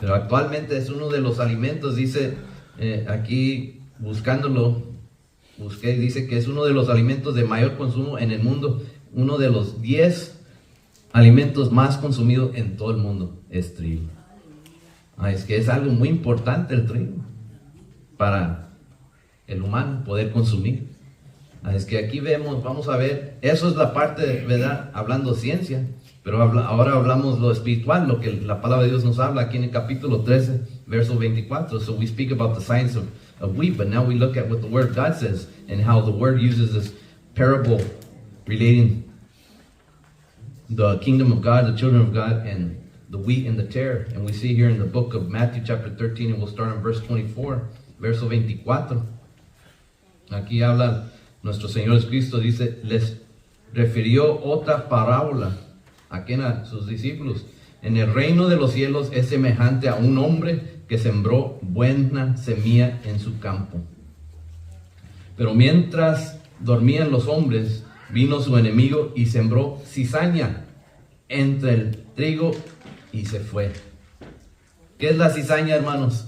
Pero actualmente es uno de los alimentos, dice aquí buscándolo, busqué, dice que es uno de los alimentos de mayor consumo en el mundo. Uno de los 10 alimentos más consumidos en todo el mundo es trigo. Es que es algo muy importante el trigo para el humano poder consumir. Es que aquí vemos, vamos a ver, eso es la parte, ¿verdad? Hablando ciencia, pero ahora hablamos lo espiritual, lo que la palabra de Dios nos habla aquí en el capítulo 13, verso 24. So we speak about the science of wheat, but now we look at what the Word of God says and how the Word uses this parable relating the kingdom of God, the children of God, and the wheat and the tare. And we see here in the book of Matthew chapter 13, and we'll start on verse 24, verso 24. Aquí habla nuestro Señor Jesucristo, dice, les refirió otra parábola a sus discípulos. En el reino de los cielos es semejante a un hombre que sembró buena semilla en su campo. Pero mientras dormían los hombres, vino su enemigo y sembró cizaña entre el trigo y se fue. ¿Qué es la cizaña, hermanos?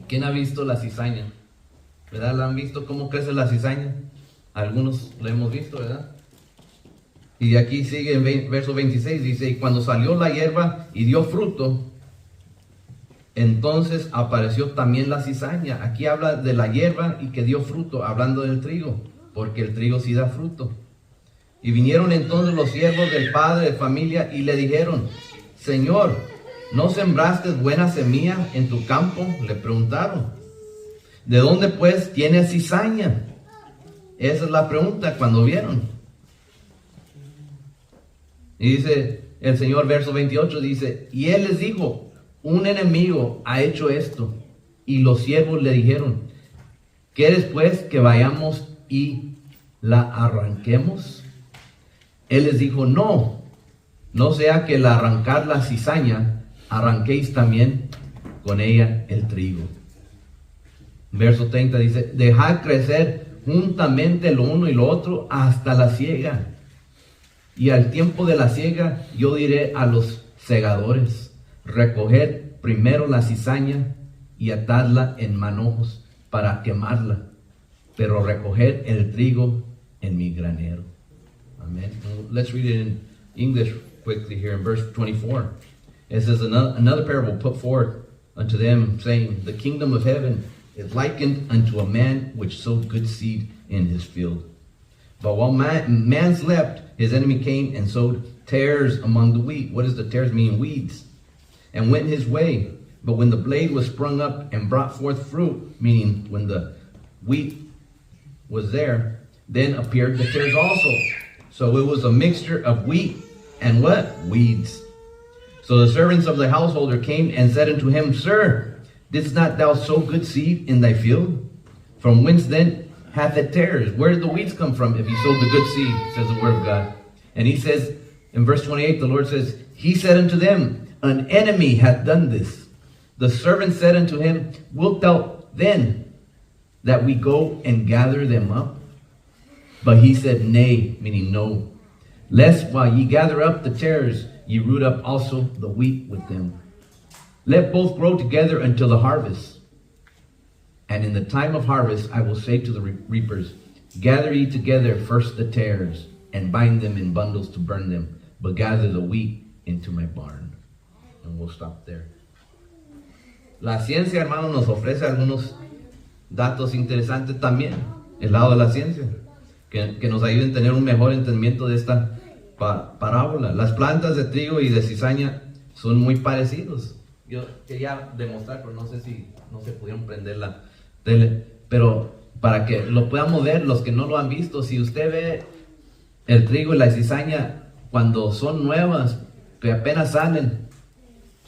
¿Quién ha visto la cizaña? ¿Verdad? ¿La han visto cómo crece la cizaña? Algunos lo hemos visto, ¿verdad? Y de aquí sigue en verso 26, dice, y cuando salió la hierba y dio fruto, entonces apareció también la cizaña. Aquí habla de la hierba y que dio fruto, hablando del trigo, porque el trigo sí da fruto. Y vinieron entonces los siervos del padre de familia y le dijeron, Señor, ¿no sembraste buena semilla en tu campo? Le preguntaron. ¿De dónde pues tiene cizaña? Esa es la pregunta cuando vieron. Y dice el Señor, verso 28, dice, y él les dijo, un enemigo ha hecho esto. Y los siervos le dijeron, ¿quieres pues que vayamos y la arranquemos? Él les dijo, no sea que al arrancar la cizaña, arranquéis también con ella el trigo. Verso 30 dice, dejad crecer juntamente lo uno y lo otro hasta la siega. Y al tiempo de la siega, yo diré a los segadores, recoged primero la cizaña y atadla en manojos para quemarla, pero recoged el trigo en mi granero. Amen. Let's read it in English quickly here in verse 24. It says, another parable put forth unto them, saying, the kingdom of heaven is likened unto a man which sowed good seed in his field. But while man slept, his enemy came and sowed tares among the wheat. What does the tares mean? Weeds. And went his way. But when the blade was sprung up and brought forth fruit, meaning when the wheat was there, then appeared the tares also. So it was a mixture of wheat and what? Weeds. So the servants of the householder came and said unto him, Sir, didst not thou sow good seed in thy field? From whence then hath it tares? Where did the weeds come from if he sowed the good seed, says the word of God? And he says, in verse 28, the Lord says, he said unto them, an enemy hath done this. The servant said unto him, wilt thou then that we go and gather them up? But he said, nay, meaning no, lest while ye gather up the tares, ye root up also the wheat with them. Let both grow together until the harvest. And in the time of harvest, I will say to the reapers, gather ye together first the tares, and bind them in bundles to burn them, but gather the wheat into my barn. And we'll stop there. La ciencia, hermano, nos ofrece algunos datos interesantes también, el lado de la ciencia, que nos ayuden a tener un mejor entendimiento de esta parábola. Las plantas de trigo y de cizaña son muy parecidos. Yo quería demostrar, pero no sé si no se pudieron prender la tele, pero para que lo podamos ver, los que no lo han visto, si usted ve el trigo y la cizaña cuando son nuevas, que apenas salen,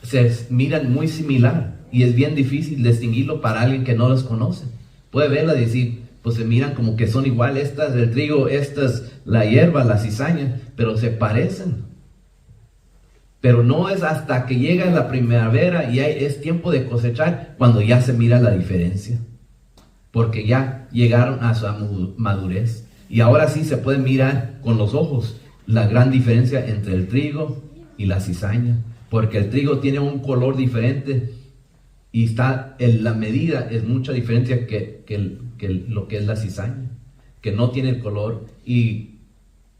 se miran muy similar y es bien difícil distinguirlo para alguien que no los conoce. Puede verla y decir, pues se miran como que son igual, estas el trigo, estas la hierba, la cizaña, pero se parecen. Pero no es hasta que llega la primavera y es tiempo de cosechar cuando ya se mira la diferencia, porque ya llegaron a su madurez y ahora sí se puede mirar con los ojos la gran diferencia entre el trigo y la cizaña. porque el trigo tiene un color diferente y está en la medida es mucha diferencia que lo que es la cizaña, que no tiene el color, y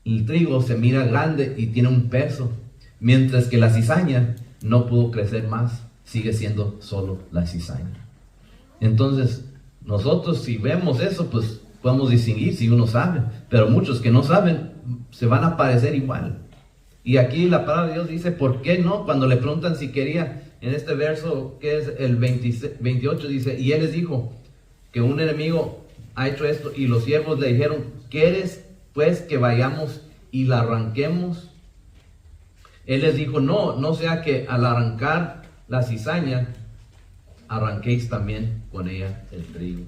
el trigo se mira grande y tiene un peso, mientras que la cizaña no pudo crecer más, sigue siendo solo la cizaña. Entonces, nosotros si vemos eso, pues podemos distinguir si uno sabe, pero muchos que no saben se van a parecer igual. Y aquí la palabra de Dios dice, ¿por qué no? Cuando le preguntan si quería, en este verso que es el 28, dice, y él les dijo que un enemigo ha hecho esto, y los siervos le dijeron, ¿quieres pues que vayamos y la arranquemos? Él les dijo, no sea que al arrancar la cizaña, arranquéis también con ella el trigo.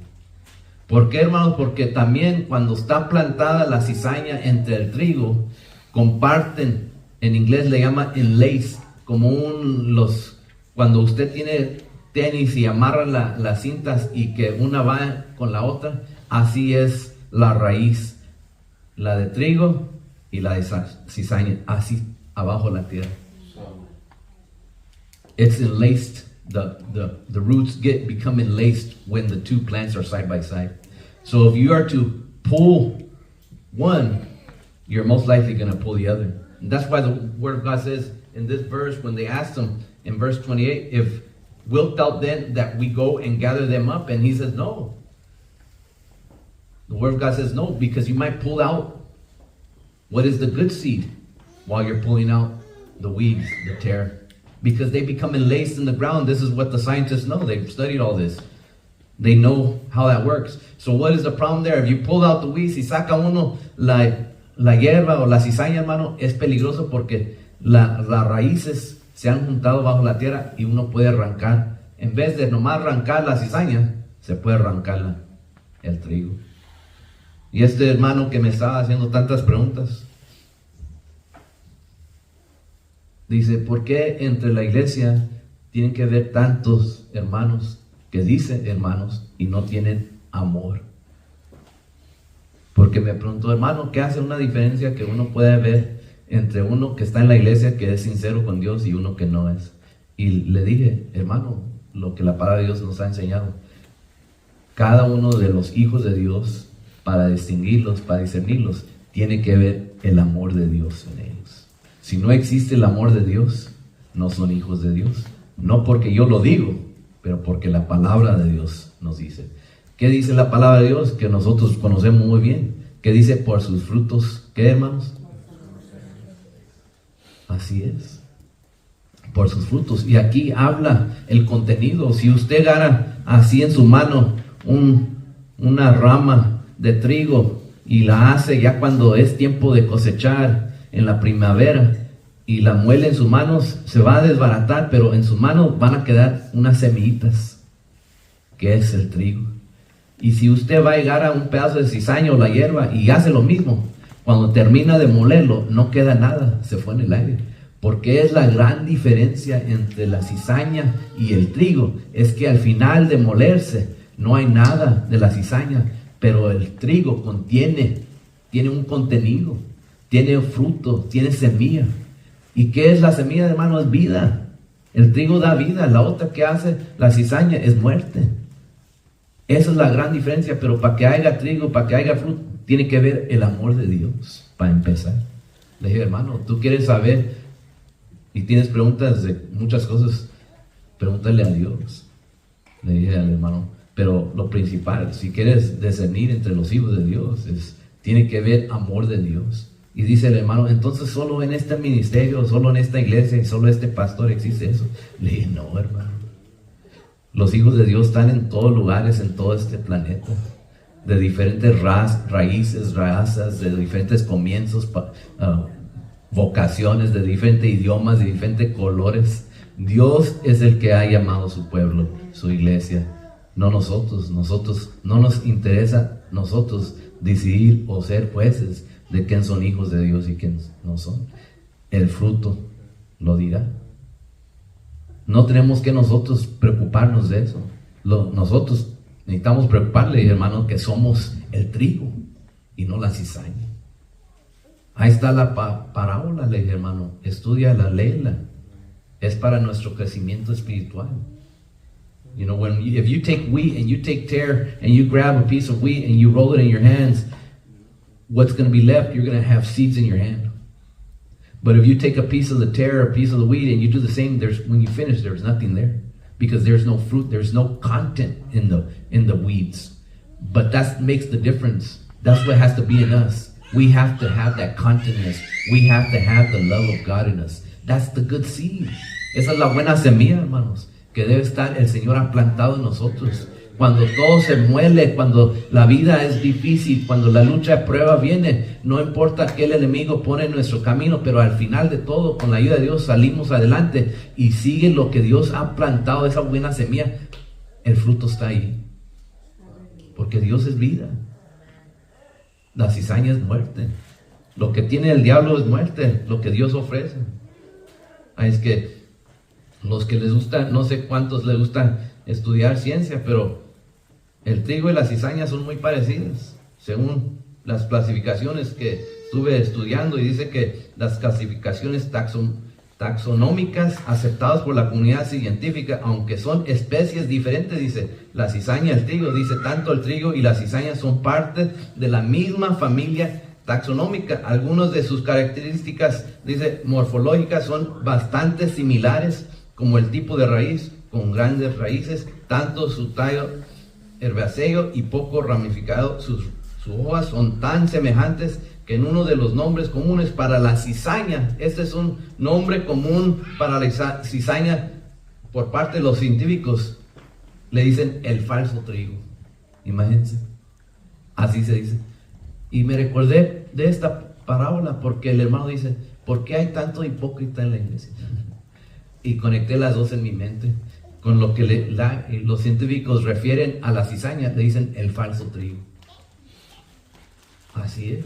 ¿Por qué, hermanos? Porque también cuando está plantada la cizaña entre el trigo, comparten, en inglés le llama enlace, como cuando usted tiene tenis y amarra las cintas y que una va con la otra, así es la raíz, la de trigo y la de cizaña, así abajo la tierra. It's enlaced. The roots become enlaced when the two plants are side by side. So if you are to pull one, you're most likely going to pull the other. And that's why the word of God says in this verse, when they asked him in verse 28, if wilt thou then that we go and gather them up? And he says, no. The word of God says no, because you might pull out what is the good seed while you're pulling out the weeds, the tare. Because they become enlaced in the ground. This is what the scientists know. They've studied all this. They know how that works. So what is the problem there? If you pull out the weeds, si saca uno la hierba o la cizaña, hermano, es peligroso porque las raíces se han juntado bajo la tierra y uno puede arrancar. En vez de nomás arrancar la cizaña, se puede arrancar el trigo. Y este hermano que me estaba haciendo tantas preguntas, dice, ¿por qué entre la iglesia tienen que haber tantos hermanos que dicen hermanos y no tienen amor? Porque me preguntó, hermano, ¿qué hace una diferencia que uno puede ver entre uno que está en la iglesia, que es sincero con Dios, y uno que no es? Y le dije, hermano, lo que la palabra de Dios nos ha enseñado, cada uno de los hijos de Dios, para distinguirlos, para discernirlos, tiene que ver el amor de Dios en ellos. Si no existe el amor de Dios, no son hijos de Dios. No porque yo lo digo, pero porque la palabra de Dios nos dice. ¿Qué dice la palabra de Dios? Que nosotros conocemos muy bien. ¿Qué dice? Por sus frutos. ¿Qué, hermanos? Así es. Por sus frutos. Y aquí habla el contenido. Si usted agarra así en su mano una rama de trigo y la hace ya cuando es tiempo de cosechar en la primavera y la muele en sus manos, se va a desbaratar, pero en sus manos van a quedar unas semillitas, que es el trigo. Y si usted va a llegar a un pedazo de cizaña o la hierba y hace lo mismo, cuando termina de molerlo, no queda nada, se fue en el aire. Porque es la gran diferencia entre la cizaña y el trigo, es que al final de molerse no hay nada de la cizaña, pero el trigo tiene un contenido, tiene fruto, tiene semilla. ¿Y qué es la semilla, hermano? Es vida. El trigo da vida, la otra que hace la cizaña es muerte. Esa es la gran diferencia, pero para que haya trigo, para que haya fruto, tiene que ver el amor de Dios, para empezar. Le dije, hermano, tú quieres saber y tienes preguntas de muchas cosas, pregúntale a Dios. Le dije al hermano, pero lo principal, si quieres discernir entre los hijos de Dios, tiene que ver amor de Dios. Y dice el hermano, entonces solo en este ministerio, solo en esta iglesia y solo este pastor existe eso. Le dije, no, hermano. Los hijos de Dios están en todos lugares, en todo este planeta, de diferentes raíces, razas, de diferentes comienzos, vocaciones, de diferentes idiomas, de diferentes colores. Dios es el que ha llamado a su pueblo, su iglesia, no nosotros. Nosotros no nos interesa decidir o ser jueces de quién son hijos de Dios y quién no son. El fruto lo dirá. No tenemos que nosotros preocuparnos de eso. Nosotros necesitamos preocuparle, hermano, que somos el trigo y no la cizaña. Ahí está la parábola, le dije, hermano, estudia la léela. es para nuestro crecimiento espiritual. You know, if you take wheat and you take tare and you grab a piece of wheat and you roll it in your hands, what's going to be left? You're going to have seeds in your hand. But if you take a piece of the tare, a piece of the wheat, and you do the same, when you finish, there's nothing there, because there's no fruit, there's no content in the weeds. But that makes the difference. That's what has to be in us. We have to have that contentness. We have to have the love of God in us. That's the good seed. Esa es la buena semilla, hermanos, que debe estar el Señor ha plantado en nosotros. Cuando todo se muele, cuando la vida es difícil, cuando la lucha de prueba viene, no importa qué el enemigo pone en nuestro camino, pero al final de todo, con la ayuda de Dios, salimos adelante y sigue lo que Dios ha plantado, esa buena semilla, el fruto está ahí. Porque Dios es vida. La cizaña es muerte. Lo que tiene el diablo es muerte, lo que Dios ofrece. Es que los que les gusta, no sé cuántos les gusta estudiar ciencia, pero el trigo y la cizaña son muy parecidas, según las clasificaciones que estuve estudiando, y dice que las clasificaciones taxonómicas aceptadas por la comunidad científica, aunque son especies diferentes, dice la cizaña, el trigo, dice tanto el trigo y la cizaña son parte de la misma familia taxonómica. Algunas de sus características, dice, morfológicas son bastante similares, como el tipo de raíz, con grandes raíces, tanto su tallo herbáceo y poco ramificado, sus hojas son tan semejantes que en uno de los nombres comunes para la cizaña, este es un nombre común para la cizaña por parte de los científicos, le dicen el falso trigo. Imagínense, así se dice. Y me recordé de esta parábola porque el hermano dice, ¿por qué hay tanto hipócrita en la iglesia? Y conecté las dos en mi mente con lo que los científicos refieren a la cizaña, le dicen el falso trigo. Así es.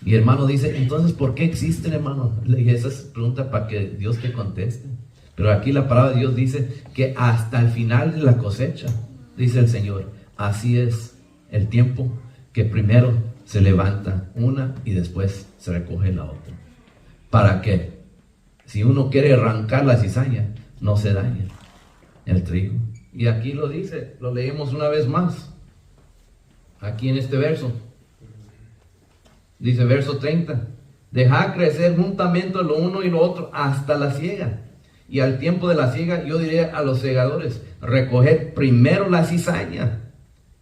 Y hermano dice, entonces, ¿por qué existen, hermano? Le dije, esa es pregunta para que Dios te conteste. Pero aquí la palabra de Dios dice que hasta el final de la cosecha, dice el Señor, así es el tiempo que primero se levanta una y después se recoge la otra. ¿Para qué? Si uno quiere arrancar la cizaña, no se daña el trigo. Y aquí lo dice, lo leemos una vez más. Aquí en este verso. Dice verso 30. Dejad crecer juntamente lo uno y lo otro hasta la siega. Y al tiempo de la siega yo diré a los segadores, recoged primero la cizaña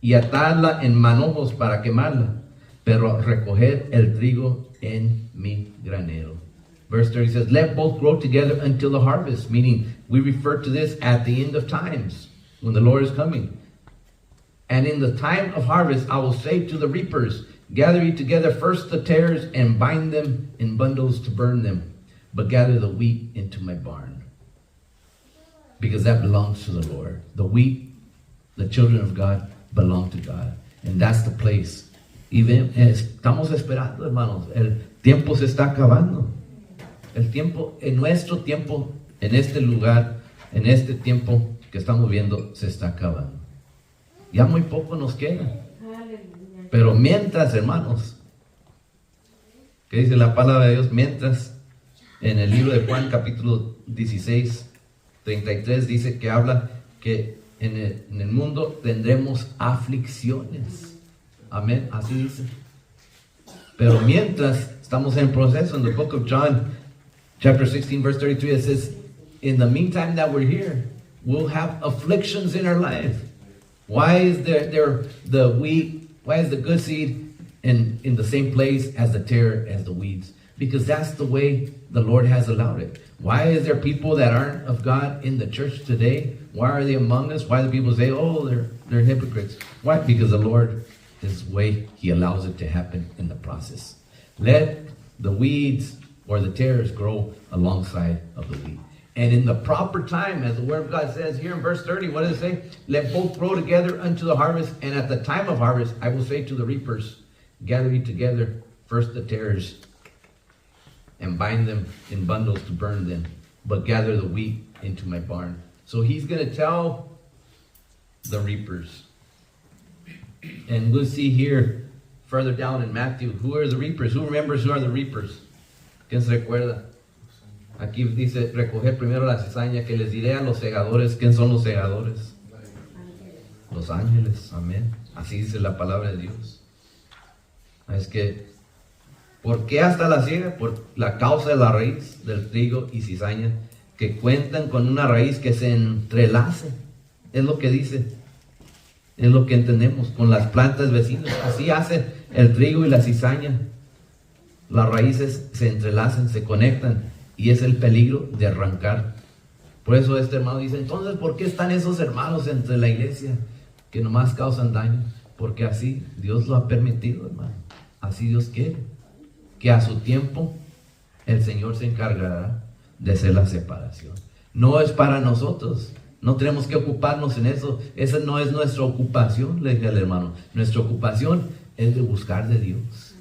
y atadla en manojos para quemarla, pero recoged el trigo en mi granero. Verse 30 says, let both grow together until the harvest, meaning we refer to this at the end of times, when the Lord is coming. And in the time of harvest, I will say to the reapers, gather ye together first the tares and bind them in bundles to burn them, but gather the wheat into my barn. Because that belongs to the Lord. The wheat, the children of God, belong to God. And that's the place. Estamos esperando, hermanos. El tiempo se está acabando. El tiempo, en nuestro tiempo, en este lugar, en este tiempo que estamos viendo, se está acabando. Ya muy poco nos queda. Pero mientras, hermanos, ¿qué dice la palabra de Dios? Mientras, en el libro de Juan, capítulo 16, 33, dice que habla que en el mundo tendremos aflicciones. Amén, así dice. Pero mientras estamos en proceso, en the book of John, chapter 16, verse 33, it says, in the meantime that we're here, we'll have afflictions in our life. Why is the wheat, why is the good seed in the same place as the tare, as the weeds? Because that's the way the Lord has allowed it. Why is there people that aren't of God in the church today? Why are they among us? Why do people say, oh, they're hypocrites? Why? Because the Lord, His way, He allows it to happen in the process. Let the weeds or the tares grow alongside of the wheat. And in the proper time, as the Word of God says here in verse 30, what does it say? Let both grow together unto the harvest. And at the time of harvest, I will say to the reapers, gather ye together first the tares and bind them in bundles to burn them, but gather the wheat into my barn. So He's going to tell the reapers. And we'll see here further down in Matthew, who are the reapers? Who remembers who are the reapers? ¿Quién se recuerda? Aquí dice recoger primero la cizaña, que les diré a los segadores. ¿Quién son los segadores? Los ángeles, amén. Así dice la palabra de Dios. Es que, ¿por qué hasta la siega? Por la causa de la raíz del trigo y cizaña, que cuentan con una raíz que se entrelace. Es lo que dice, es lo que entendemos con las plantas vecinas. Así hace el trigo y la cizaña. Las raíces se entrelazan, se conectan, y es el peligro de arrancar. Por eso este hermano dice, entonces, ¿por qué están esos hermanos entre la iglesia que nomás causan daño? Porque así Dios lo ha permitido, hermano. Así Dios quiere. Que a su tiempo el Señor se encargará de hacer la separación. No es para nosotros. No tenemos que ocuparnos en eso. Esa no es nuestra ocupación, le dije al hermano. Nuestra ocupación es de buscar de Dios.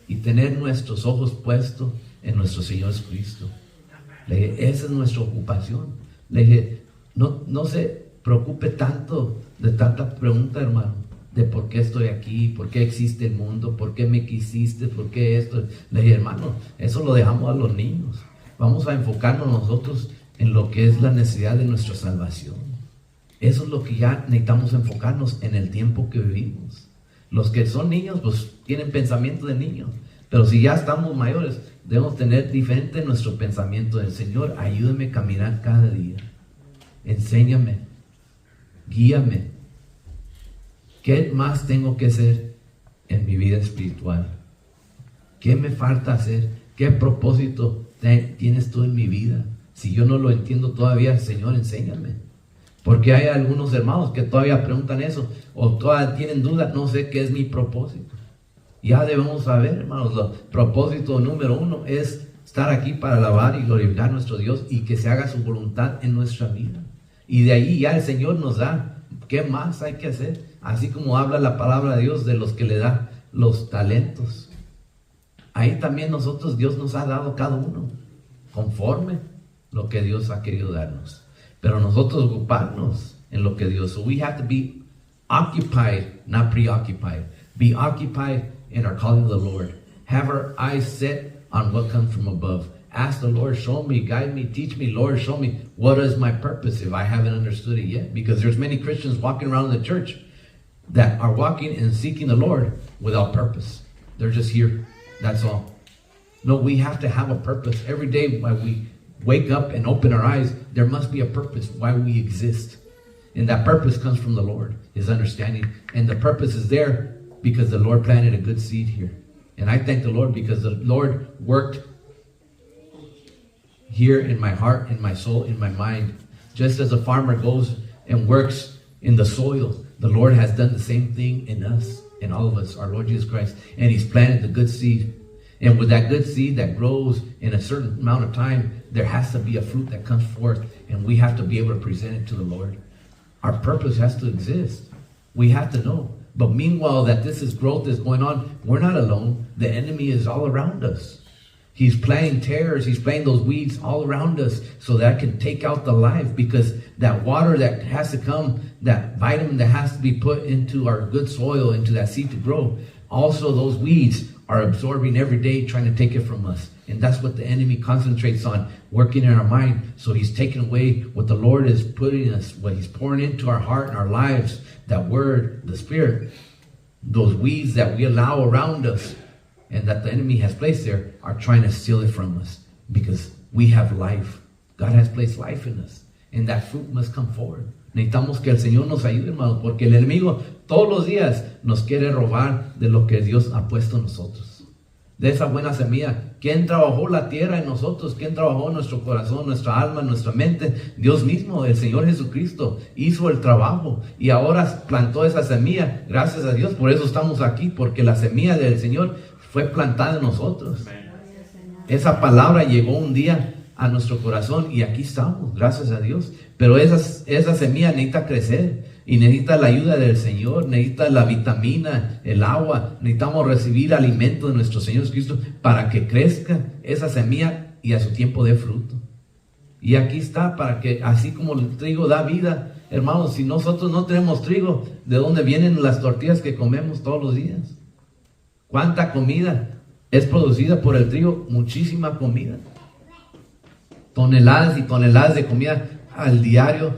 Y tener nuestros ojos puestos en nuestro Señor Jesucristo. Le dije, esa es nuestra ocupación. Le dije, no se preocupe tanto de tanta pregunta, hermano, de por qué estoy aquí, por qué existe el mundo, por qué me quisiste, por qué esto. Le dije, hermano, eso lo dejamos a los niños. Vamos a enfocarnos nosotros en lo que es la necesidad de nuestra salvación. Eso es lo que ya necesitamos enfocarnos en el tiempo que vivimos. Los que son niños, pues tienen pensamiento de niños. Pero si ya estamos mayores, debemos tener diferente nuestro pensamiento del Señor. Ayúdame a caminar cada día. Enséñame. Guíame. ¿Qué más tengo que hacer en mi vida espiritual? ¿Qué me falta hacer? ¿Qué propósito tienes tú en mi vida? Si yo no lo entiendo todavía, Señor, enséñame. Porque hay algunos hermanos que todavía preguntan eso, o todavía tienen dudas, no sé qué es mi propósito. Ya debemos saber, hermanos, el propósito número 1 es estar aquí para alabar y glorificar a nuestro Dios y que se haga su voluntad en nuestra vida. Y de ahí ya el Señor nos da, ¿qué más hay que hacer? Así como habla la palabra de Dios de los que le da los talentos. Ahí también nosotros, Dios nos ha dado cada uno, conforme lo que Dios ha querido darnos. Pero nosotros ocuparnos en lo que Dios. So we have to be occupied, not preoccupied. Be occupied in our calling of the Lord. Have our eyes set on what comes from above. Ask the Lord, show me, guide me, teach me, Lord, show me what is my purpose if I haven't understood it yet. Because there's many Christians walking around the church that are walking and seeking the Lord without purpose. They're just here. That's all. No, we have to have a purpose. Every day while we wake up and open our eyes, there must be a purpose why we exist. And that purpose comes from the Lord, His understanding. And the purpose is there because the Lord planted a good seed here. And I thank the Lord because the Lord worked here in my heart, in my soul, in my mind. Just as a farmer goes and works in the soil, the Lord has done the same thing in us, in all of us, our Lord Jesus Christ. And He's planted the good seed. And with that good seed that grows in a certain amount of time, there has to be a fruit that comes forth, and we have to be able to present it to the Lord. Our purpose has to exist. We have to know. But meanwhile that growth is going on, we're not alone. The enemy is all around us. He's planting tares, he's planting those weeds all around us so that can take out the life, because that water that has to come, that vitamin that has to be put into our good soil, into that seed to grow, also those weeds are absorbing every day, trying to take it from us. And that's what the enemy concentrates on, working in our mind. So he's taking away what the Lord is putting us, what He's pouring into our heart and our lives, that word, the Spirit. Those weeds that we allow around us and that the enemy has placed there are trying to steal it from us, because we have life. God has placed life in us, and that fruit must come forward. Necesitamos que el Señor nos ayude, hermanos, porque el enemigo todos los días nos quiere robar de lo que Dios ha puesto en nosotros. De esa buena semilla. ¿Quién trabajó la tierra en nosotros? ¿Quién trabajó nuestro corazón, nuestra alma, nuestra mente? Dios mismo, el Señor Jesucristo, hizo el trabajo y ahora plantó esa semilla. Gracias a Dios, por eso estamos aquí, porque la semilla del Señor fue plantada en nosotros. Esa palabra llegó un día a nuestro corazón y aquí estamos, gracias a Dios. Pero esa semilla necesita crecer y necesita la ayuda del Señor, necesita la vitamina, el agua. Necesitamos recibir alimento de nuestro Señor Jesucristo para que crezca esa semilla y a su tiempo dé fruto. Y aquí está, para que así como el trigo da vida, hermanos, si nosotros no tenemos trigo, ¿de dónde vienen las tortillas que comemos todos los días? ¿Cuánta comida es producida por el trigo? Muchísima comida. toneladas y toneladas de comida al diario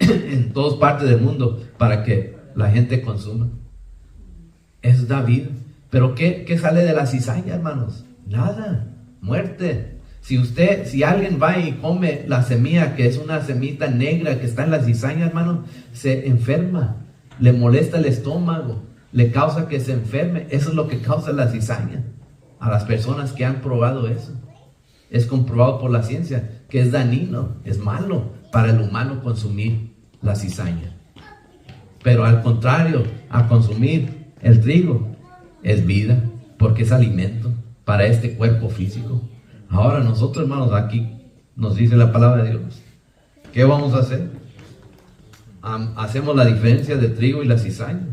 en todas partes del mundo para que la gente consuma. Eso da vida. Pero ¿qué sale de la cizaña, hermanos? Nada. Muerte. Si alguien va y come la semilla, que es una semita negra que está en la cizaña, hermano, se enferma, le molesta el estómago, le causa que se enferme. Eso es lo que causa la cizaña. A las personas que han probado eso, es comprobado por la ciencia que es dañino, es malo para el humano consumir la cizaña. Pero al contrario, a consumir el trigo es vida, porque es alimento para este cuerpo físico. Ahora nosotros, hermanos, aquí nos dice la palabra de Dios. ¿Qué vamos a hacer? Hacemos la diferencia de trigo y la cizaña.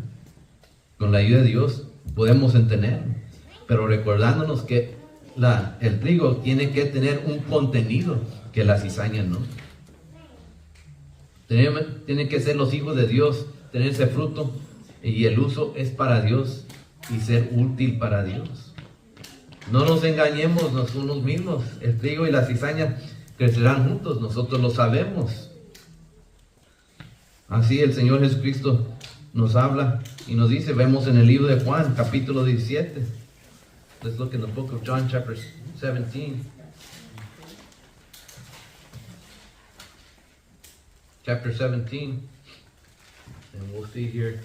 Con la ayuda de Dios podemos entender, pero recordándonos que el trigo tiene que tener un contenido que la cizaña no. Tienen que ser los hijos de Dios, tener ese fruto, y el uso es para Dios y ser útil para Dios. No nos engañemos nosotros mismos. El trigo y la cizaña crecerán juntos, nosotros lo sabemos. Así el Señor Jesucristo nos habla y nos dice, vemos en el libro de Juan, capítulo 17. Let's look in the book of John, chapter 17. Chapter 17. And we'll see here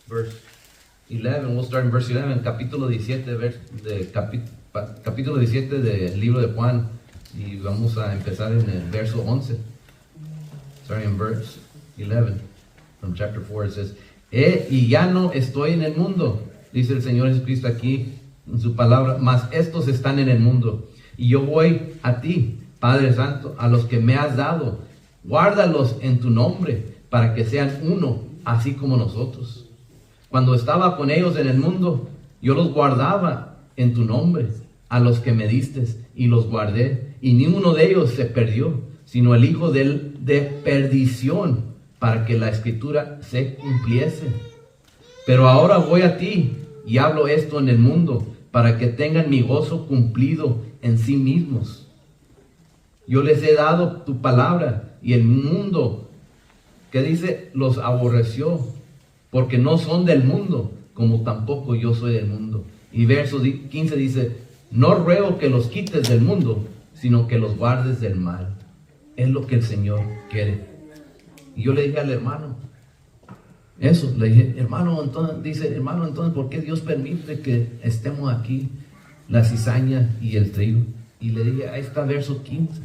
verse 11. We'll start in verse 11. Capítulo 17, capítulo 17 del libro de Juan. Y vamos a empezar en el verso 11. Starting in verse 11. From chapter 4 it says, y ya no estoy en el mundo, dice el Señor Jesucristo aquí en su palabra, mas estos están en el mundo. Y yo voy a ti, Padre Santo, a los que me has dado. Guárdalos en tu nombre, para que sean uno, así como nosotros. Cuando estaba con ellos en el mundo, yo los guardaba en tu nombre, a los que me diste, y los guardé. Y ni uno de ellos se perdió, sino el hijo de perdición, para que la escritura se cumpliese. Pero ahora voy a ti y hablo esto en el mundo, para que tengan mi gozo cumplido en sí mismos. Yo les he dado tu palabra, y el mundo, que dice, los aborreció, porque no son del mundo, como tampoco yo soy del mundo. Y verso 15 dice, no ruego que los quites del mundo, sino que los guardes del mal. Es lo que el Señor quiere. Y yo le dije al hermano, eso, le dije, hermano, entonces, ¿por qué Dios permite que estemos aquí, la cizaña y el trigo? Y le dije, ahí está verso 15,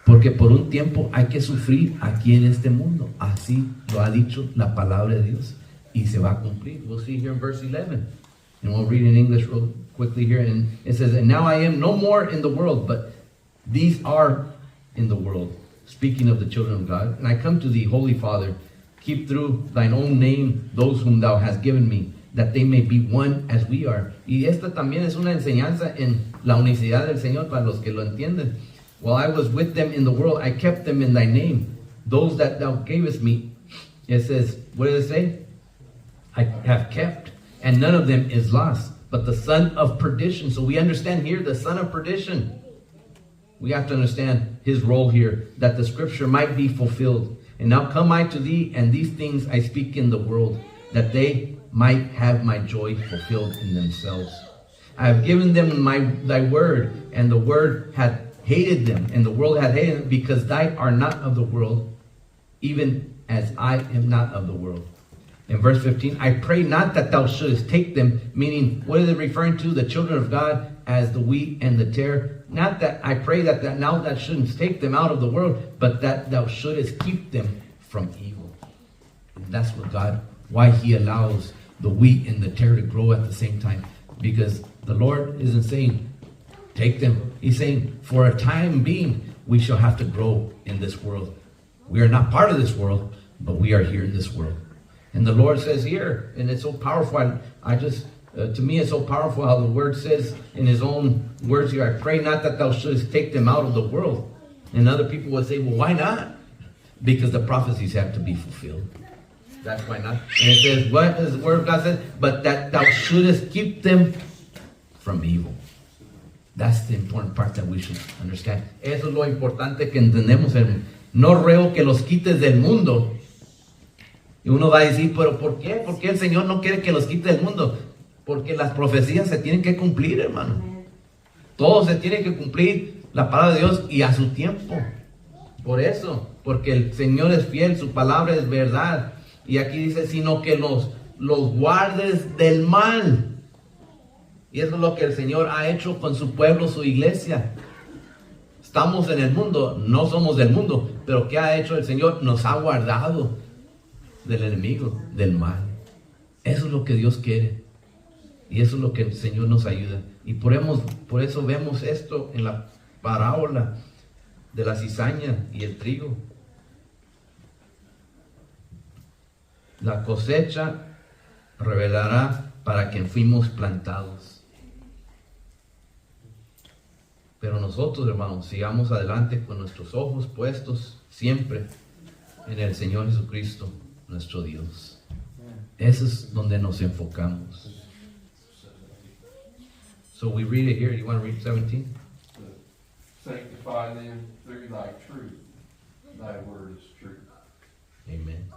porque por un tiempo hay que sufrir aquí en este mundo. Así lo ha dicho la palabra de Dios, y se va a cumplir. We'll see here in verse 11, and we'll read in English real quickly here, and it says, and now I am no more in the world, but these are in the world. Speaking of the children of God, and I come to thee, Holy Father, keep through thine own name those whom thou hast given me, that they may be one as we are. Y esta también es una enseñanza en la unicidad del Señor para los que lo entienden. While I was with them in the world, I kept them in thy name, those that thou gavest me. It says, what does it say? I have kept, and none of them is lost, but the son of perdition. So we understand here the son of perdition. We have to understand his role here, that the scripture might be fulfilled. And now come I to thee, and these things I speak in the world, that they might have my joy fulfilled in themselves. I have given them thy word, and the word hath hated them, and the world hath hated them, because thy are not of the world, even as I am not of the world. In verse 15, I pray not that thou shouldest take them, meaning, what is it referring to? The children of God as the wheat and the tare. Not that I pray that now thou shouldest take them out of the world, but that thou shouldest keep them from evil. And that's what God, why he allows the wheat and the tare to grow at the same time. Because the Lord isn't saying, take them. He's saying, for a time being, we shall have to grow in this world. We are not part of this world, but we are here in this world. And the Lord says here, and it's so powerful. To me, it's so powerful how the word says in his own words here, I pray not that thou shouldest take them out of the world. And other people would say, well, why not? Because the prophecies have to be fulfilled. That's why not. And it says, what does the word of God say? But that thou shouldest keep them from evil. That's the important part that we should understand. Eso es lo importante que entendemos, hermano. No ruego que los quites del mundo. Y uno va a decir, pero ¿por qué? ¿Por qué el Señor no quiere que los quite del mundo? Porque las profecías se tienen que cumplir, hermano. Todo se tiene que cumplir, la palabra de Dios, y a su tiempo. Por eso, porque el Señor es fiel, su palabra es verdad. Y aquí dice, sino que los guardes del mal. Y eso es lo que el Señor ha hecho con su pueblo, su iglesia. Estamos en el mundo, no somos del mundo, pero ¿qué ha hecho el Señor? Nos ha guardado del enemigo, del mal. Eso es lo que Dios quiere. Y eso es lo que el Señor nos ayuda. Y por eso vemos esto en la parábola de la cizaña y el trigo. La cosecha revelará para quien fuimos plantados. Pero nosotros, hermanos, sigamos adelante con nuestros ojos puestos siempre en el Señor Jesucristo, nuestro Dios. Eso es donde nos enfocamos. So we read it here. You want to read 17? Sanctify them through thy truth. Thy word is truth. Amen.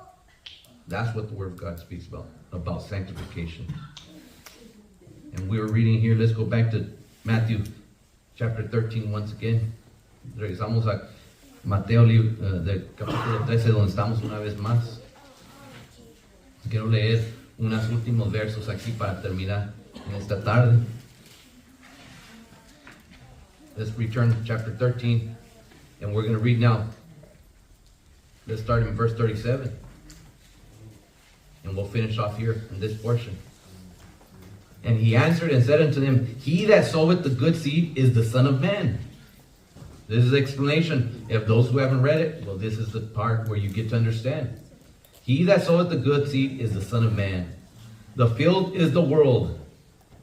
That's what the Word of God speaks about sanctification. And we were reading here, let's go back to Matthew chapter 13 once again. Regresamos a Mateo del capítulo 13, donde estamos una vez más. Quiero leer unos últimos versos aquí para terminar en esta tarde. Let's return to chapter 13, and we're going to read now. Let's start in verse 37. And we'll finish off here in this portion. And he answered and said unto them, He that soweth the good seed is the Son of Man. This is the explanation. If those who haven't read it, well, this is the part where you get to understand. He that soweth the good seed is the Son of Man. The field is the world.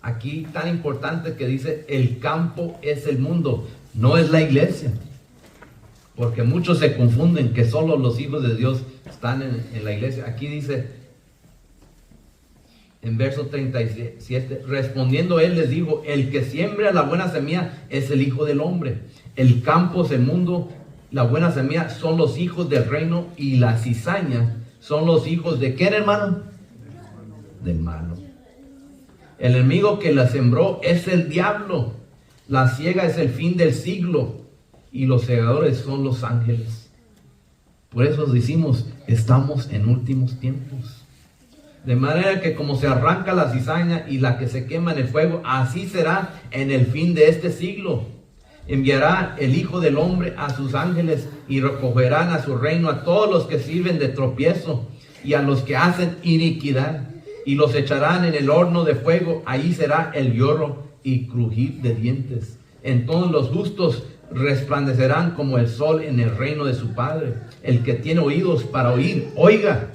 Aquí tan importante que dice, el campo es el mundo, no es la iglesia. Porque muchos se confunden que solo los hijos de Dios están en la iglesia. Aquí dice, en verso 37, respondiendo él les dijo, el que siembra la buena semilla es el Hijo del Hombre. El campo es el mundo, la buena semilla son los hijos del reino y la cizaña son los hijos de ¿quién, hermano? Del malo. El enemigo que la sembró es el diablo. La siega es el fin del siglo y los segadores son los ángeles. Por eso decimos, estamos en últimos tiempos. De manera que como se arranca la cizaña y la que se quema en el fuego, así será en el fin de este siglo. Enviará el Hijo del Hombre a sus ángeles y recogerán a su reino a todos los que sirven de tropiezo y a los que hacen iniquidad. Y los echarán en el horno de fuego, ahí será el lloro y crujir de dientes. Entonces los justos resplandecerán como el sol en el reino de su Padre. El que tiene oídos para oír, oiga.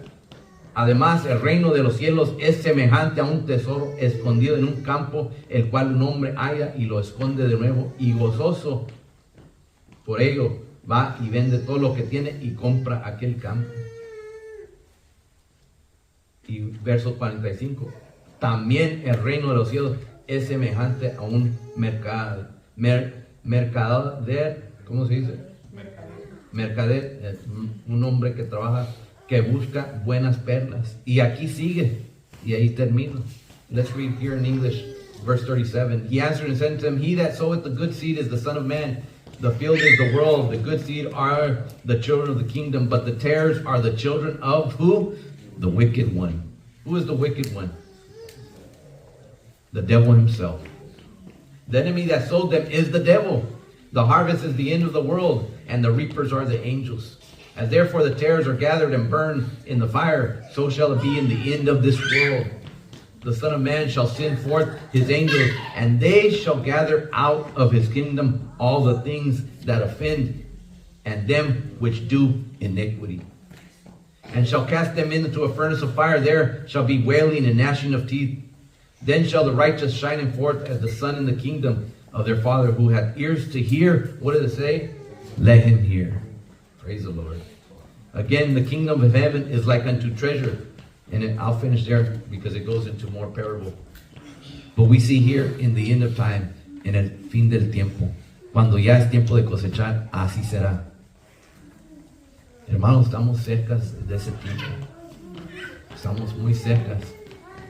Además, el reino de los cielos es semejante a un tesoro escondido en un campo, el cual un hombre halla y lo esconde de nuevo, y gozoso por ello va y vende todo lo que tiene y compra aquel campo. Y verso 45, también el reino de los cielos es semejante a un mercader, ¿cómo se dice? Mercader, un hombre que trabaja, que busca buenas perlas. Y aquí sigue, y ahí termino. Let's read here in English, verse 37. He answered and said unto him, He that soweth the good seed is the Son of Man. The field is the world, the good seed are the children of the kingdom, but the tares are the children of who? The wicked one. Who is the wicked one? The devil himself. The enemy that sowed them is the devil. The harvest is the end of the world, and the reapers are the angels. As therefore the tares are gathered and burned in the fire, so shall it be in the end of this world. The Son of Man shall send forth his angels, and they shall gather out of his kingdom all the things that offend, and them which do iniquity. And shall cast them into a furnace of fire. There shall be wailing and gnashing of teeth. Then shall the righteous shine forth as the sun in the kingdom of their Father. Who hath ears to hear, what does it say? Let him hear. Praise the Lord. Again, the kingdom of heaven is like unto treasure. And I'll finish there because it goes into more parable. But we see here in the end of time, en el fin del tiempo. Cuando ya es tiempo de cosechar, así será. Hermanos, estamos cerca de ese tiempo. Estamos muy cerca.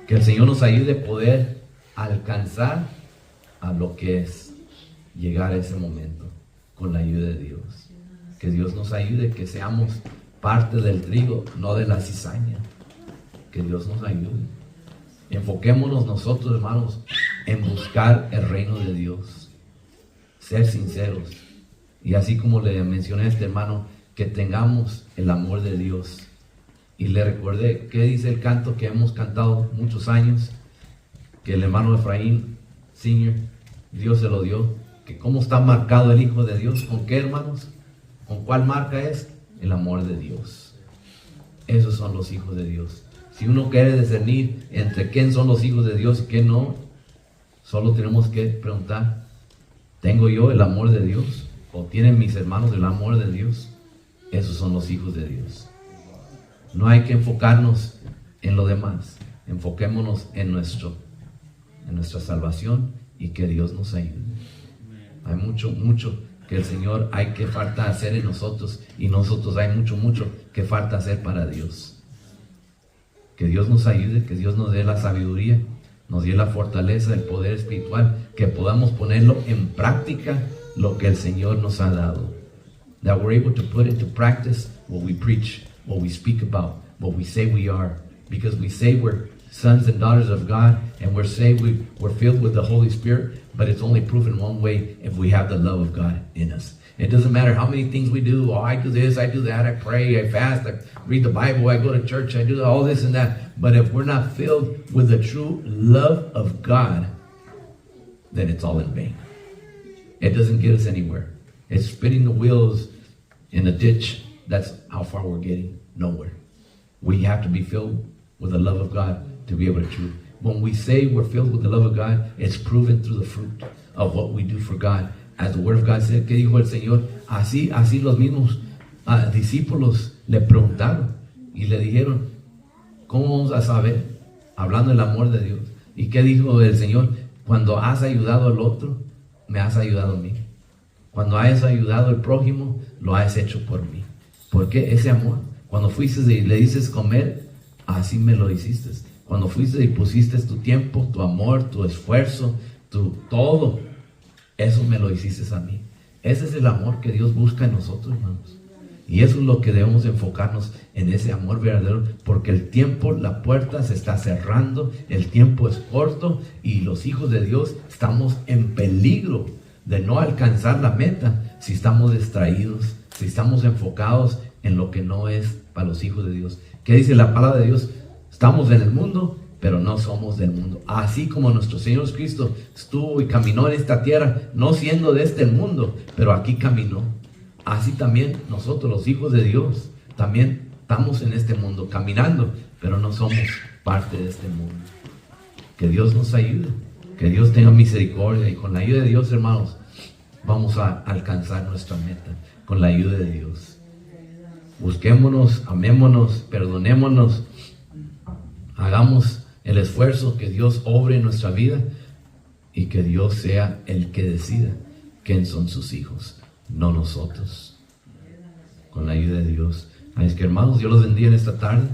Que el Señor nos ayude a poder alcanzar a lo que es llegar a ese momento con la ayuda de Dios. Que Dios nos ayude, que seamos parte del trigo, no de la cizaña. Que Dios nos ayude. Enfoquémonos nosotros, hermanos, en buscar el reino de Dios. Ser sinceros. Y así como le mencioné a este hermano, que tengamos el amor de Dios. Y le recordé que dice el canto que hemos cantado muchos años, que el hermano Efraín Senior, Dios se lo dio, que cómo está marcado el Hijo de Dios, ¿con qué, hermanos? ¿Con cuál marca es? El amor de Dios. Esos son los hijos de Dios. Si uno quiere discernir entre quién son los hijos de Dios y quién no, solo tenemos que preguntar, ¿tengo yo el amor de Dios? ¿O tienen mis hermanos el amor de Dios? Esos son los hijos de Dios. No hay que enfocarnos en lo demás. Enfoquémonos en nuestra salvación y que Dios nos ayude. Hay mucho que el Señor hay que falta hacer en nosotros, y nosotros hay mucho que falta hacer para Dios. Que Dios nos ayude, que Dios nos dé la sabiduría, nos dé la fortaleza, el poder espiritual, que podamos ponerlo en práctica lo que el Señor nos ha dado. That we're able to put into practice what we preach, what we speak about, what we say we are. Because we say we're sons and daughters of God, and we're filled with the Holy Spirit, but it's only proven one way: if we have the love of God in us. It doesn't matter how many things we do. Oh, I do this, I do that, I pray, I fast, I read the Bible, I go to church, I do all this and that. But if we're not filled with the true love of God, then it's all in vain. It doesn't get us anywhere. It's spinning the wheels in a ditch. That's how far we're getting. Nowhere. We have to be filled with the love of God to be able to choose. When we say we're filled with the love of God, it's proven through the fruit of what we do for God. As the Word of God said, ¿qué dijo el Señor? Así los mismos discípulos le preguntaron y le dijeron, ¿cómo vamos a saber? Hablando del amor de Dios. ¿Y qué dijo el Señor? Cuando has ayudado al otro, me has ayudado a mí. Cuando has ayudado al prójimo, lo has hecho por mí. ¿Por qué? Ese amor. Cuando fuiste y le dices comer, así me lo hiciste. Cuando fuiste y pusiste tu tiempo, tu amor, tu esfuerzo, tu todo, eso me lo hiciste a mí. Ese es el amor que Dios busca en nosotros, hermanos. Y eso es lo que debemos enfocarnos, en ese amor verdadero, porque el tiempo, la puerta se está cerrando, el tiempo es corto y los hijos de Dios estamos en peligro de no alcanzar la meta si estamos distraídos, si estamos enfocados en lo que no es para los hijos de Dios. ¿Qué dice la palabra de Dios? Estamos en el mundo, pero no somos del mundo. Así como nuestro Señor Jesucristo estuvo y caminó en esta tierra, no siendo de este mundo, pero aquí caminó. Así también nosotros, los hijos de Dios, también estamos en este mundo, caminando, pero no somos parte de este mundo. Que Dios nos ayude, que Dios tenga misericordia, y con la ayuda de Dios, hermanos, vamos a alcanzar nuestra meta, con la ayuda de Dios. Busquémonos, amémonos, perdonémonos, hagamos el esfuerzo, que Dios obre en nuestra vida y que Dios sea el que decida quién son sus hijos, no nosotros. Con la ayuda de Dios. Así es que, hermanos, Dios los bendiga en esta tarde.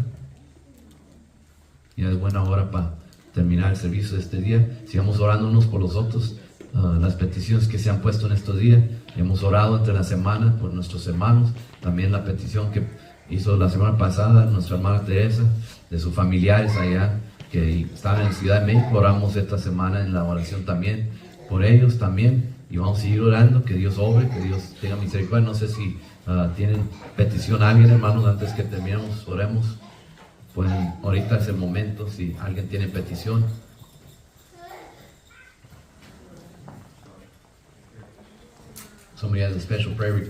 Ya es buena hora para terminar el servicio de este día. Sigamos orando unos por los otros. Las peticiones que se han puesto en estos días. Hemos orado entre la semana por nuestros hermanos. También la petición que hizo la semana pasada nuestra hermana Teresa, de sus familiares allá que estaban en Ciudad de México. Oramos esta semana en la oración también por ellos también. Y vamos a seguir orando, que Dios obre, que Dios tenga misericordia. No sé si tienen petición a alguien, hermanos, antes que terminemos, oremos. Pues ahorita es el momento, si alguien tiene petición. Somebody has a special prayer request.